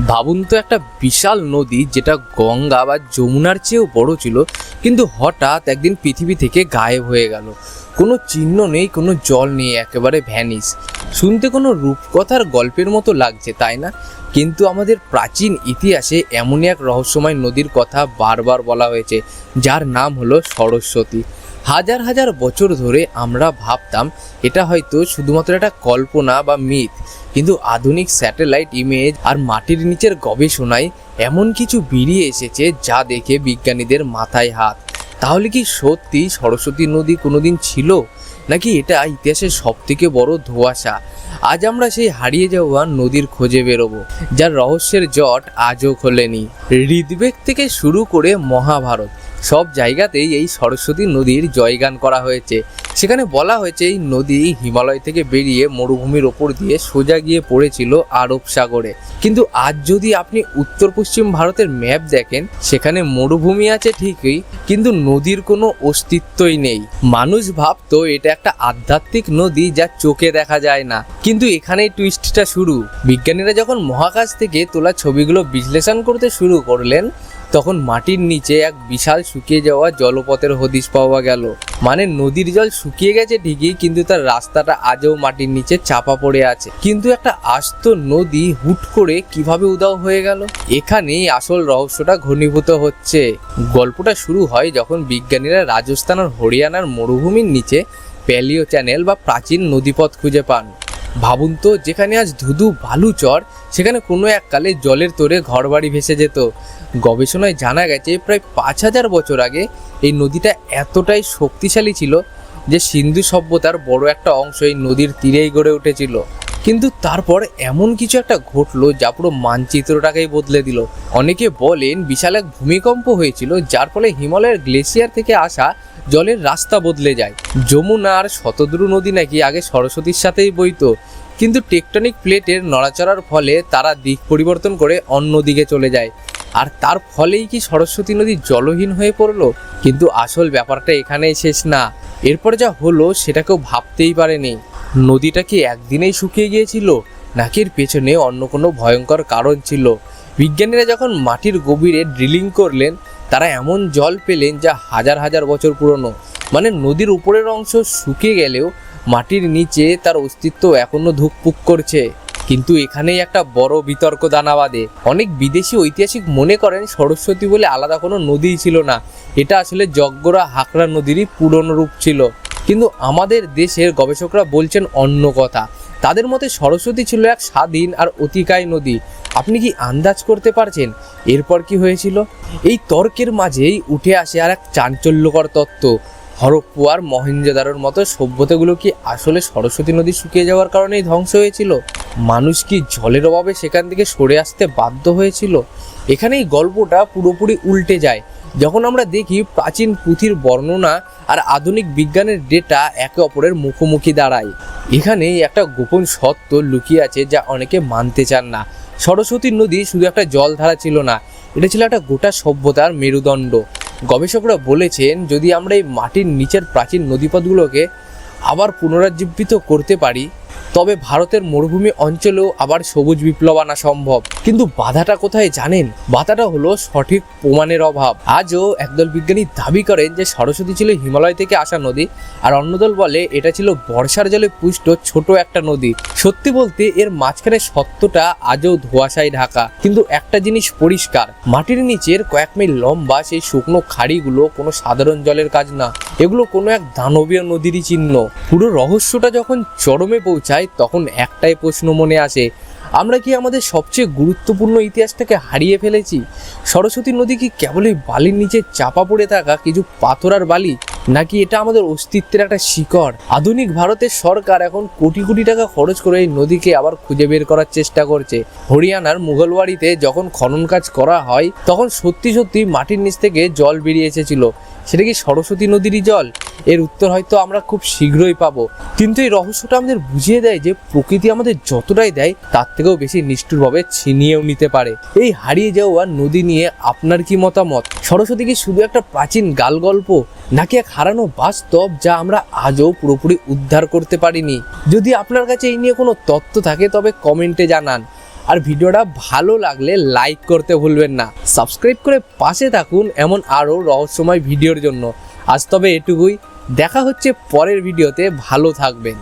ভাবুন তো, একটা বিশাল নদী যেটা গঙ্গা বা যমুনার চেয়েও বড় ছিল, কিন্তু হঠাৎ একদিন পৃথিবী থেকে গায়েব হয়ে গেল। কোনো চিহ্ন নেই, কোনো জল নেই, একেবারে ভ্যানিশ। শুনতে কোনো রূপকথার গল্পের মতো লাগছে, তাই না? কিন্তু আমাদের প্রাচীন ইতিহাসে এমনই এক রহস্যময় নদীর কথা বারবার বলা হয়েছে, যার নাম হলো সরস্বতী। হাজার হাজার বছর ধরে আমরা ভাবতাম এটা হয়তো শুধুমাত্র একটা কল্পনা বা মিথ, কিন্তু আধুনিক স্যাটেলাইট ইমেজ আর মাটির নিচের গবেষণায় এমন কিছু বেরিয়ে এসেছে যা দেখে বিজ্ঞানীদের মাথায় হাত। তাহলে কি সত্যি সরস্বতী নদী কোনোদিন ছিল, নাকি এটা ইতিহাসের সবথেকে বড় ধোঁয়াশা? আজ আমরা সেই হারিয়ে যাওয়া নদীর খোঁজে বেরোবো, যার রহস্যের জট আজও খোলেনি। ঋগ্বেদ থেকে শুরু করে মহাভারত, সব জায়গাতেই এই সরস্বতী নদীর জয়গান করা হয়েছে। সেখানে বলা হয়েছে এই নদী হিমালয় থেকে বেরিয়ে মরুভূমির ওপর দিয়ে সোজা গিয়ে পড়েছিল আরব সাগরে। কিন্তু আজ যদি আপনি উত্তর পশ্চিম ভারতের ম্যাপ দেখেন, সেখানে মরুভূমি আছে ঠিকই, কিন্তু নদীর কোনো অস্তিত্বই নেই। মানুষ ভাবতো এটা একটা আধ্যাত্মিক নদী যা চোখে দেখা যায় না, কিন্তু এখানেই টুইস্টটা শুরু। বিজ্ঞানীরা যখন মহাকাশ থেকে তোলা ছবিগুলো বিশ্লেষণ করতে শুরু করলেন, তখন মাটির নিচে এক বিশাল শুকিয়ে যাওয়া জলপথের হদিশ পাওয়া গেল। মানে নদীর জল শুকিয়ে গেছে ঠিকই, কিন্তু তার রাস্তাটা আজও মাটির নিচে চাপা পড়ে আছে। কিন্তু একটা আস্ত নদী হুট করে কিভাবে উধাও হয়ে গেল? এখানেই আসল রহস্যটা ঘনীভূত হচ্ছে। গল্পটা শুরু হয় যখন বিজ্ঞানীরা রাজস্থান আর হরিয়ানার মরুভূমির নিচে প্যালিও চ্যানেল বা প্রাচীন নদীপথ খুঁজে পান। ভাবুন তো, যেখানে আজ ধুধু বালু চর, সেখানে কোনো এককালে জলের তোরে ঘরবাড়ি ভেসে যেত। গবেষণায় জানা গেছে প্রায় 5000 বছর আগে এই নদীটা এতটাই শক্তিশালী ছিল যে সিন্ধু সভ্যতার বড় একটা অংশ এই নদীর তীরেই গড়ে উঠেছিল। কিন্তু তারপর এমন কিছু একটা ঘটলো যা পুরো মানচিত্রটাকেই বদলে দিল। অনেকে বলেন বিশাল এক ভূমিকম্প হয়েছিল, যার ফলে হিমালয়ের গ্লেসিয়ার থেকে আসা জলের রাস্তা বদলে যায়। যমুনা আর শতদ্রু নদী নাকি আগে সরস্বতীর সাথেই বইতো, কিন্তু টেকটনিক প্লেটের নড়াচড়ার ফলে তারা দিক পরিবর্তন করে অন্য দিকে চলে যায়। আর তার ফলেই কি সরস্বতী নদী জলহীন হয়ে পড়লো? কিন্তু আসল ব্যাপারটা এখানেই শেষ না। এরপর যা হলো সেটা কেউ ভাবতেই পারেনি। নদীটা কি একদিনেই শুকিয়ে গিয়েছিল, নাকি এর পেছনে অন্য কোনো ভয়ঙ্কর কারণ ছিল? বিজ্ঞানীরা যখন মাটির গভীরে ড্রিলিং করলেন, তারা এমন জল পেলেন যা হাজার হাজার বছর পুরনো। মানে নদীর উপরের অংশ শুকিয়ে গেলেও মাটির নিচে তার অস্তিত্ব এখনো ধুকপুক করছে। কিন্তু এখানেই একটা বড় বিতর্ক দানা বাঁধে। অনেক বিদেশি ঐতিহাসিক মনে করেন সরস্বতী বলে আলাদা কোনো নদীই ছিল না, এটা আসলে জগ্গরা হাকরা নদীরই পুরনো রূপ ছিল। কিন্তু আমাদের দেশের গবেষকরা বলছেন অন্য কথা। তাদের মতে সরস্বতী ছিল এক স্বাধীন আর অতিকায় নদী। আপনি কি আন্দাজ করতে পারছেন এরপর কি হয়েছিল? এই তর্কের মাঝেই উঠে আসে আর এক চাঞ্চল্যকর তত্ত্ব। হরপ্পা আর মহেঞ্জোদারোর মতো সভ্যতাগুলো কি আসলে সরস্বতী নদী শুকিয়ে যাওয়ার কারণেই ধ্বংস হয়েছিল? মানুষ কি জলের অভাবে সেখান থেকে সরে আসতে বাধ্য হয়েছিল? এখানেই গল্পটা পুরোপুরি উল্টে যায় যখন আমরা দেখি প্রাচীন পুঁথির বর্ণনা আর আধুনিক বিজ্ঞানের ডেটা একে অপরের মুখোমুখি দাঁড়ায়। এখানেই একটা গোপন সত্য লুকিয়ে আছে যা অনেকে মানতে চান না। সরস্বতী নদী শুধু একটা জলধারা ছিল না, এটা ছিল একটা গোটা সভ্যতার মেরুদণ্ড। গবেষকরা বলেছেন যদি আমরা এই মাটির নিচের প্রাচীন নদীপথগুলোকে আবার পুনরুজ্জীবিত করতে পারি, তবে ভারতের মরুভূমি অঞ্চলেও আবার সবুজ বিপ্লব আনা সম্ভব। কিন্তু বাধাটা কোথায় জানেন? বাধাটা হলো সঠিক প্রমাণের অভাব। আজও একদল বিজ্ঞানী দাবি করেন যে সরস্বতী ছিল হিমালয় থেকে আসা নদী, আর অন্য দল বলে এটা ছিল বর্ষার জলে পুষ্ট ছোট একটা নদী। সত্যি বলতে এর মাঝখানে সত্যটা আজও ধোঁয়াশায় ঢাকা। কিন্তু একটা জিনিস পরিষ্কার, মাটির নিচের কয়েক মাইল লম্বা সেই শুকনো খাড়িগুলো কোনো সাধারণ জলের কাজ না, এগুলো কোনো এক দানবীয় নদীরই চিহ্ন। পুরো রহস্যটা যখন চরমে পৌঁছায়, তখন একটাই প্রশ্ন মনে আসে, আমরা কি আমাদের সবচেয়ে গুরুত্বপূর্ণ ইতিহাসটাকে হারিয়ে ফেলেছি? সরস্বতী নদী কি কেবলই বালির নিচে চাপা পড়ে থাকা কিছু পাথর আর বালি, নাকি এটা আমাদের অস্তিত্বের একটা শিকড়? আধুনিক ভারতের সরকার এখন কোটি কোটি টাকা খরচ করে এই নদীকে আবার খুঁজে বের করার চেষ্টা করছে। হরিয়ানার মুঘলওয়াড়িতে যখন খনন কাজ করা হয়, তখন সত্যি সত্যি মাটির নিচ থেকে জল বেরিয়ে এসেছিল। সেটা কি সরস্বতী নদীরই জল? এর উত্তর হয়তো আমরা খুব শীঘ্রই পাবো। কিন্তু এই রহস্যটা আমাদের বুঝিয়ে দেয় যে প্রকৃতি আমাদের যতটাই দেয় তার থেকেও বেশি নিষ্ঠুরভাবে ছিনিয়েও নিতে পারে। এই হারিয়ে যাওয়া নদী নিয়ে আপনার কি মতামত? সরস্বতী কি শুধু একটা প্রাচীন গাল গল্প, নাকি এক হারানো বাস্তব যা আমরা আজও পুরোপুরি উদ্ধার করতে পারিনি? যদি আপনার কাছে এই নিয়ে কোনো তথ্য থাকে তবে কমেন্টে জানান। আর ভিডিওটা ভালো লাগলে লাইক করতে ভুলবেন না, সাবস্ক্রাইব করে পাশে থাকুন এমন আরও রহস্যময় ভিডিওর জন্য। আজ তবে এটুকুই, দেখা হচ্ছে পরের ভিডিওতে, ভালো থাকবেন।